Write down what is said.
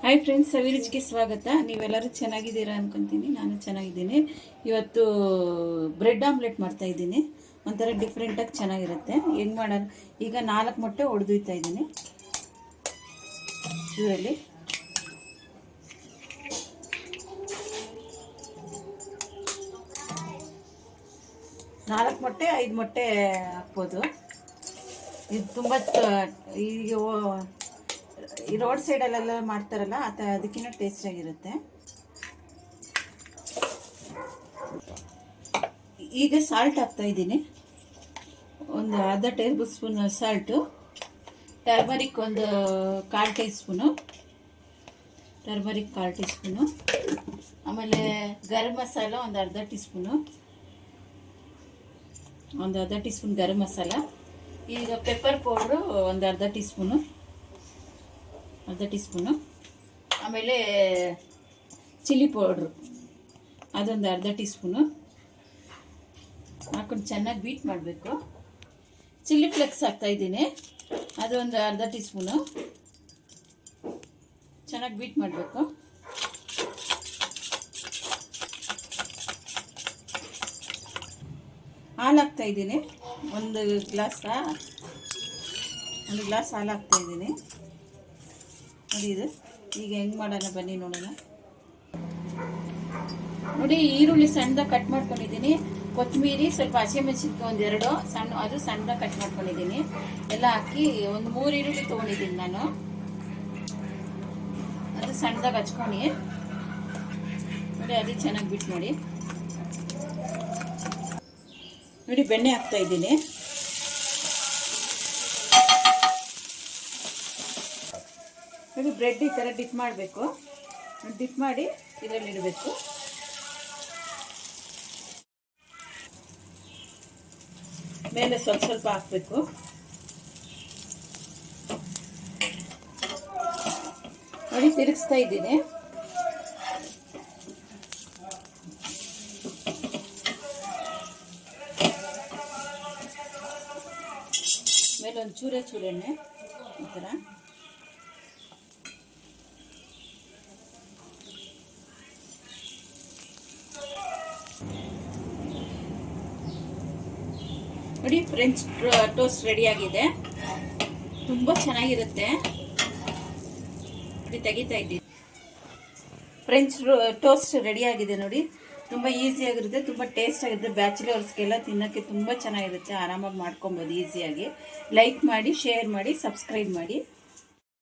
Hi friends, ಸವಿರುಚಿಗೆ ಸ್ವಾಗತ. ನೀವೆಲ್ಲರೂ ಚೆನ್ನಾಗಿದ್ದೀರಾ ಅನ್ಕೊಂತೀನಿ. ನಾನು ಚೆನ್ನಾಗಿದ್ದೀನಿ. ಇವತ್ತು ಬ್ರೆಡ್ ಆಮ್ಲೆಟ್ ಮಾಡ್ತಾ ಇದ್ದೀನಿ. ಒಂಥರ ಡಿಫ್ರೆಂಟಾಗಿ ಚೆನ್ನಾಗಿರುತ್ತೆ. ಹೆಂಗೆ ಮಾಡೋಣ ಈಗ 4 ಮೊಟ್ಟೆ ಹೊಡೆದೊಯ್ತಾ ಇದ್ದೀನಿ. ಇದರಲ್ಲಿ 4 ಮೊಟ್ಟೆ 5 ಮೊಟ್ಟೆ ಹಾಕ್ಬೋದು. ಇದು ತುಂಬ ಈಗ ಈ ರೋಡ್ ಸೈಡಲ್ಲೆಲ್ಲ ಮಾಡ್ತಾರಲ್ಲ ಅದಕ್ಕಿಂತ ಟೇಸ್ಟಾಗಿರುತ್ತೆ. ಈಗ ಸಾಲ್ಟ್ ಹಾಕ್ತಾ ಇದ್ದೀನಿ. ಒಂದು ಅರ್ಧ ಟೇಬಲ್ ಸ್ಪೂನ್ ಸಾಲ್ಟು, ಟರ್ಮರಿಕ್ ಒಂದು 1/4 tea spoon, turmeric 1/4 tea spoon, ಆಮೇಲೆ ಗರಂ ಮಸಾಲ ಒಂದು ಅರ್ಧ ಟೀ ಸ್ಪೂನು, ಒಂದು ಅರ್ಧ ಟೀ ಸ್ಪೂನ್ ಗರಂ ಮಸಾಲ. ಈಗ ಪೆಪ್ಪರ್ ಪೌಡ್ರು ಒಂದು ಅರ್ಧ ಟೀ ಸ್ಪೂನು, ಆಮೇಲೆ ಚಿಲ್ಲಿ ಪೌಡ್ರು ಅದೊಂದು ಅರ್ಧ ಟೀ ಸ್ಪೂನು ಹಾಕೊಂಡು ಚೆನ್ನಾಗಿ ಬೀಟ್ ಮಾಡಬೇಕು. ಚಿಲ್ಲಿ ಫ್ಲೆಕ್ಸ್ ಹಾಕ್ತಾಯಿದ್ದೀನಿ, ಅದೊಂದು ಅರ್ಧ ಟೀ ಸ್ಪೂನು. ಚೆನ್ನಾಗಿ ಬೀಟ್ ಮಾಡಬೇಕು. ಹಾಲು ಹಾಕ್ತಾಯಿದ್ದೀನಿ, ಒಂದು ಗ್ಲಾಸ್ ಹಾಲು ಹಾಕ್ತಾಯಿದ್ದೀನಿ. ನೋಡಿ, ಇದು ಈಗ ಹೆಂಗೆ ಮಾಡೋಣ ಬನ್ನಿ ನೋಡೋಣ. ನೋಡಿ, ಈರುಳ್ಳಿ ಸಣ್ಣದಾಗಿ ಕಟ್ ಮಾಡ್ಕೊಂಡಿದ್ದೀನಿ, ಕೊತ್ತಂಬರಿ, ಸ್ವಲ್ಪ ಹಸಿಮೆಣಸಿನ್ಕಾಯಿ ಒಂದೆರಡು ಅದು ಸಣ್ಣದಾಗಿ ಕಟ್ ಮಾಡ್ಕೊಂಡಿದ್ದೀನಿ. ಎಲ್ಲ ಹಾಕಿ ಒಂದು 3 ಈರುಳ್ಳಿ ತೊಗೊಂಡಿದ್ದೀನಿ ನಾನು. ಅದು ಸಣ್ಣದಾಗಿ ಹಚ್ಕೊಂಡು ನೋಡಿ, ಅದು ಚೆನ್ನಾಗಿ ಬಿಟ್ಟು ನೋಡಿ. ನೋಡಿ, ಬೆಣ್ಣೆ ಹಾಕ್ತಾ ಇದ್ದೀನಿ. ನೋಡಿ, ಬ್ರೆಡ್ ಈ ಥರ ಡಿಪ್ ಮಾಡಬೇಕು. ಡಿಪ್ ಮಾಡಿ ಇದರಲ್ಲಿ ಇಡಬೇಕು. ಮೇಲೆ ಸ್ವಲ್ಪ ಹಾಕಬೇಕು. ನೋಡಿ, ತಿರುಗಿಸ್ತಾ ಇದ್ದೀನಿ. ಮೇಲೆ ಒಂದು ಚೂರೆ ಎಣ್ಣೆ ಈ ಥರ. ನೋಡಿ, ಫ್ರೆಂಚ್ ಟೋಸ್ಟ್ ರೆಡಿಯಾಗಿದೆ. ತುಂಬ ಚೆನ್ನಾಗಿರುತ್ತೆ. ನೋಡಿ, ತೆಗಿತಾ ಇದ್ದೀನಿ. ಫ್ರೆಂಚ್ ಟೋಸ್ಟ್ ರೆಡಿಯಾಗಿದೆ ನೋಡಿ. ತುಂಬ ಈಸಿಯಾಗಿರುತ್ತೆ, ತುಂಬ ಟೇಸ್ಟ್ ಆಗಿರುತ್ತೆ. ಬ್ಯಾಚುಲರ್ಸ್ಗೆಲ್ಲ ತಿನ್ನೋಕ್ಕೆ ತುಂಬ ಚೆನ್ನಾಗಿರುತ್ತೆ. ಆರಾಮಾಗಿ ಮಾಡ್ಕೊಬೋದು ಈಸಿಯಾಗಿ. ಲೈಕ್ ಮಾಡಿ, ಶೇರ್ ಮಾಡಿ, ಸಬ್ಸ್ಕ್ರೈಬ್ ಮಾಡಿ.